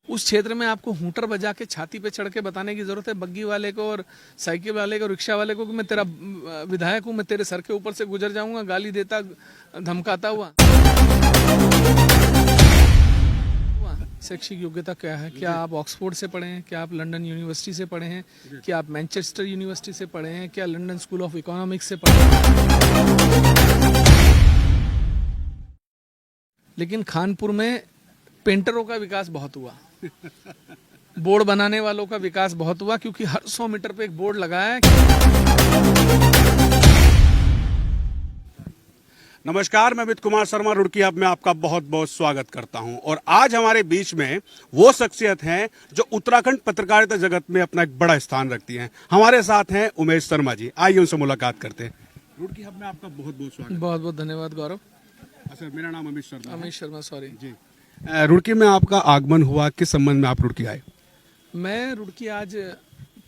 उस क्षेत्र में आपको हूटर बजा के छाती पे चढ़ के बताने की जरूरत है बग्गी वाले को और साइकिल वाले को, रिक्शा वाले को कि मैं तेरा विधायक हूँ, मैं तेरे सर के ऊपर से गुजर जाऊंगा गाली देता धमकाता हुआ। शैक्षिक योग्यता क्या है? क्या आप ऑक्सफोर्ड से पढ़े हैं? क्या आप लंदन यूनिवर्सिटी से पढ़े हैं? क्या आप मैनचेस्टर यूनिवर्सिटी से पढ़े हैं? क्या लंदन स्कूल ऑफ इकोनॉमिक्स से पढ़े हैं? लेकिन कानपुर में पेंटरों का विकास बहुत हुआ, बोर्ड बनाने वालों का विकास बहुत हुआ, क्योंकि हर 100 मीटर पे एक बोर्ड लगा है। नमस्कार, मैं अमित कुमार शर्मा रुड़की अब मैं आपका बहुत बहुत स्वागत करता हूं। और आज हमारे बीच में वो शख्सियत हैं जो उत्तराखंड पत्रकारिता जगत में अपना एक बड़ा स्थान रखती हैं। हमारे साथ हैं उमेश शर्मा जी। आइए उनसे मुलाकात करते हैं। रुड़की अब में आपका बहुत बहुत स्वागत। बहुत बहुत धन्यवाद गौरव। सर, मेरा नाम अमित शर्मा। अमित शर्मा, सॉरी जी। रुड़की में आपका आगमन हुआ, किस संबंध में आप रुड़की आए? मैं रुड़की आज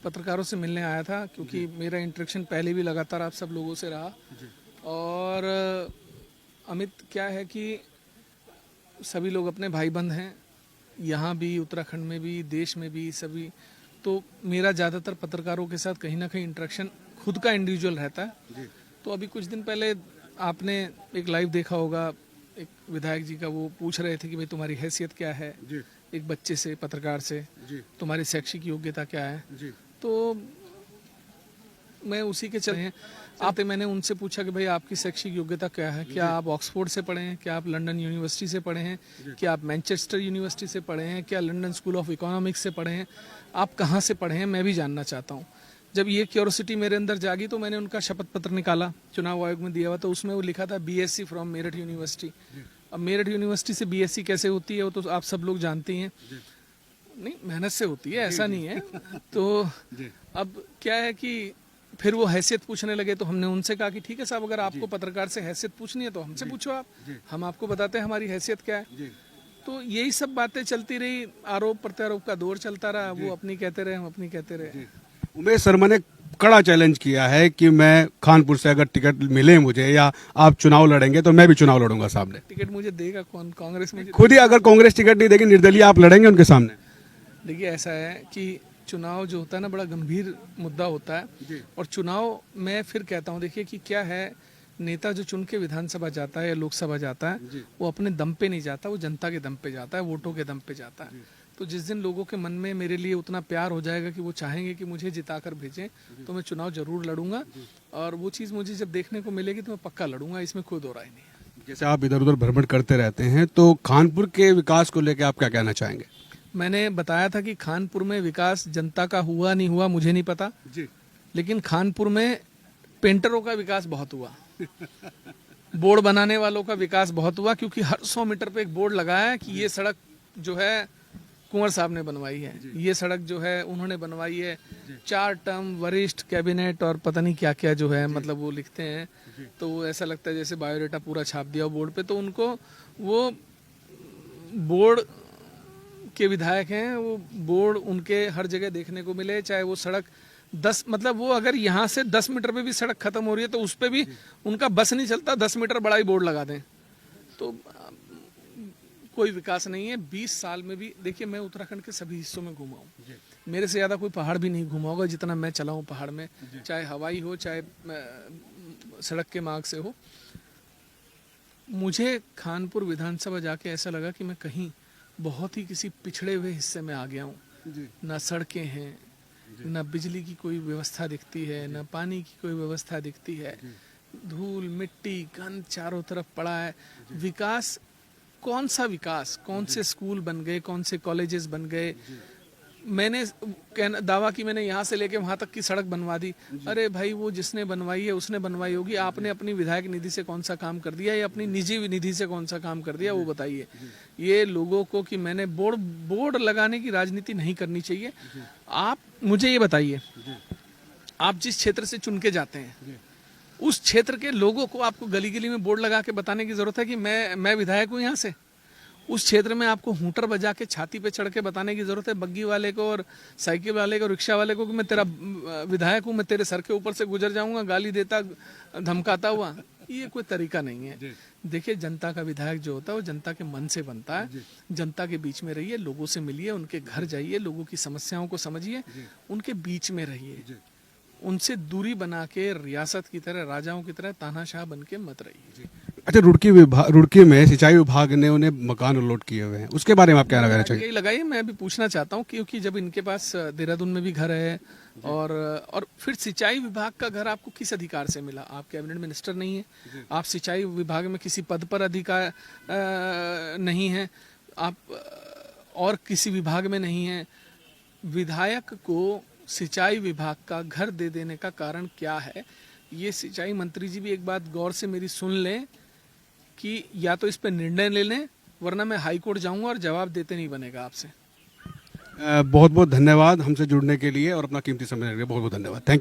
पत्रकारों से मिलने आया था, क्योंकि मेरा इंटरेक्शन पहले भी लगातार आप सब लोगों से रहा। और अमित, क्या है कि सभी लोग अपने भाई बंद हैं, यहाँ भी, उत्तराखंड में भी, देश में भी, सभी। तो मेरा ज़्यादातर पत्रकारों के साथ कहीं ना कहीं इंटरेक्शन खुद का इंडिविजुअल रहता है। तो अभी कुछ दिन पहले आपने एक लाइव देखा होगा, एक विधायक जी का, वो पूछ रहे थे कि भाई तुम्हारी हैसियत क्या है, एक बच्चे से, पत्रकार से, तुम्हारी शैक्षिक योग्यता क्या है। तो मैं उसी के चले हैं आप, मैंने उनसे पूछा कि भाई आपकी शैक्षिक योग्यता क्या है? क्या आप ऑक्सफोर्ड से पढ़े हैं? क्या आप लंदन यूनिवर्सिटी से पढ़े हैं? क्या आप मैनचेस्टर यूनिवर्सिटी से पढ़े हैं? क्या लंदन स्कूल ऑफ इकोनॉमिक्स से पढ़े हैं? आप कहाँ से पढ़े हैं, मैं भी जानना चाहता हूँ। जब ये क्यूरोसिटी मेरे अंदर जागी तो मैंने उनका शपथ पत्र निकाला, चुनाव आयोग में दिया हुआ, तो उसमें वो लिखा था बीएससी फ्रॉम मेरठ यूनिवर्सिटी। अब मेरठ यूनिवर्सिटी से बीएससी कैसे होती है वो तो आप सब लोग जानते हैं। नहीं, मेहनत से होती है, ऐसा नहीं है। तो अब क्या है कि फिर वो हैसियत पूछने लगे, तो हमने उनसे कहा कि ठीक है साहब, अगर आपको पत्रकार से हैसियत पूछनी है तो हमसे पूछो आप, हम आपको बताते हैं हमारी हैसियत क्या है। तो यही सब बातें चलती रही, आरोप प्रत्यारोप का दौर चलता रहा, वो अपनी कहते रहे, हम अपनी कहते रहे। उमेश शर्मा ने कड़ा चैलेंज किया है कि मैं कानपुर से अगर टिकट मिले मुझे या आप चुनाव लड़ेंगे तो मैं भी चुनाव लड़ूंगा सामने। टिकट मुझे देगा कौन? कांग्रेस में खुद ही अगर कांग्रेस टिकट नहीं देगी, निर्दलीय आप लड़ेंगे उनके सामने? देखिए, ऐसा है कि चुनाव जो होता है ना, बड़ा गंभीर मुद्दा होता है। और चुनाव, मैं फिर कहता हूँ, देखिए कि क्या है, नेता जो चुन के विधानसभा जाता है या लोकसभा जाता है, वो अपने दम पे नहीं जाता, वो जनता के दम पे जाता है, वोटों के दम पे जाता है। तो जिस दिन लोगों के मन में मेरे लिए उतना प्यार हो जाएगा कि वो चाहेंगे कि मुझे जिताकर भेजें, तो मैं चुनाव जरूर लड़ूंगा। और वो चीज़ मुझे जब देखने को मिलेगी तो मैं पक्का लड़ूंगा, इसमें कोई दो राय नहीं है। जैसे आप इधर उधर भ्रमण करते रहते हैं, तो कानपुर के विकास को लेकर आप क्या कहना चाहेंगे? मैंने बताया था कि कानपुर में विकास जनता का हुआ नहीं हुआ मुझे नहीं पता, लेकिन कानपुर में पेंटरों का विकास बहुत हुआ, बोर्ड बनाने वालों का विकास बहुत हुआ, क्योंकि हर 100 मीटर पे एक बोर्ड लगा है कि ये सड़क जो है कुंवर साहब ने बनवाई है, ये सड़क जो है उन्होंने बनवाई है। 4 टर्म वरिष्ठ कैबिनेट और पता नहीं क्या क्या जो है, मतलब वो लिखते हैं, तो वो ऐसा लगता है जैसे बायोडाटा पूरा छाप दिया बोर्ड पे। तो उनको, वो बोर्ड के विधायक हैं, वो बोर्ड उनके हर जगह देखने को मिले, चाहे वो सड़क 10, मतलब वो अगर यहाँ से 10 मीटर पे भी सड़क खत्म हो रही है तो उस पर भी उनका बस नहीं चलता, 10 मीटर बड़ा ही बोर्ड लगा दें। तो कोई विकास नहीं है 20 साल में भी। देखिए, मैं उत्तराखंड के सभी हिस्सों में घूमा हूँ, मेरे से ज़्यादा कोई पहाड़ भी नहीं घूमा होगा जितना मैं चला हूँ पहाड़ में, चाहे हवाई हो चाहे सड़क के मार्ग से हो। मुझे कानपुर विधानसभा जाके ऐसा लगा कि मैं कहीं बहुत ही किसी पिछड़े हुए हिस्से में आ गया हूँ। ना सड़कें हैं, ना बिजली की कोई व्यवस्था दिखती है, ना पानी की कोई व्यवस्था दिखती है, धूल मिट्टी गंद चारों तरफ पड़ा है। विकास, कौन सा विकास? कौन से स्कूल बन गए, कौन से कॉलेजेस बन गए? मैंने दावा कि मैंने यहाँ से लेके वहाँ तक की सड़क बनवा दी। अरे भाई, वो जिसने बनवाई है उसने बनवाई होगी, आपने अपनी विधायक निधि से कौन सा काम कर दिया या अपनी निजी निधि से कौन सा काम कर दिया, वो बताइए। ये लोगों को कि मैंने बोर्ड लगाने की राजनीति नहीं करनी चाहिए। आप मुझे ये बताइए, आप जिस क्षेत्र से चुन के जाते हैं उस क्षेत्र के लोगों को आपको गली गली में बोर्ड लगा के बताने की जरूरत है कि मैं विधायक हूँ यहाँ से? उस क्षेत्र में आपको हूटर बजा के छाती पे चढ़ के बताने की जरूरत है बग्गी वाले को और साइकिल वाले को, रिक्शा वाले को कि मैं तेरा विधायक हूँ, मैं तेरे सर के ऊपर से गुजर जाऊंगा गाली देता धमकाता हुआ? ये कोई तरीका नहीं है। देखिए, जनता का विधायक जो होता है वो जनता के मन से बनता है। जनता के बीच में रहिए, लोगों से मिलिए, उनके घर जाइए, लोगों की समस्याओं को समझिए, उनके बीच में रहिए, उनसे दूरी बना के रियासत की तरह, राजाओं की तरह तानाशाह बन के मत रहिए। अच्छा, रुड़की में सिंचाई विभाग ने उन्हें मकान अलॉट किए हुए हैं, उसके बारे में आप क्या कहना चाहिए? यही लगाइए, मैं अभी पूछना चाहता हूँ, क्योंकि जब इनके पास देहरादून में भी घर है और फिर सिंचाई विभाग का घर आपको किस अधिकार से मिला? आप कैबिनेट मिनिस्टर नहीं है, आप सिंचाई विभाग में किसी पद पर अधिकार नहीं है, आप और किसी विभाग में नहीं है। विधायक को सिंचाई विभाग का घर दे देने का कारण क्या है? ये सिंचाई मंत्री जी भी एक बात गौर से मेरी सुन लें कि या तो इस पे निर्णय ले लें, वरना मैं हाई कोर्ट जाऊंगा और जवाब देते नहीं बनेगा आपसे। बहुत बहुत धन्यवाद हमसे जुड़ने के लिए और अपना कीमती समय देने के लिए। बहुत बहुत धन्यवाद। थैंक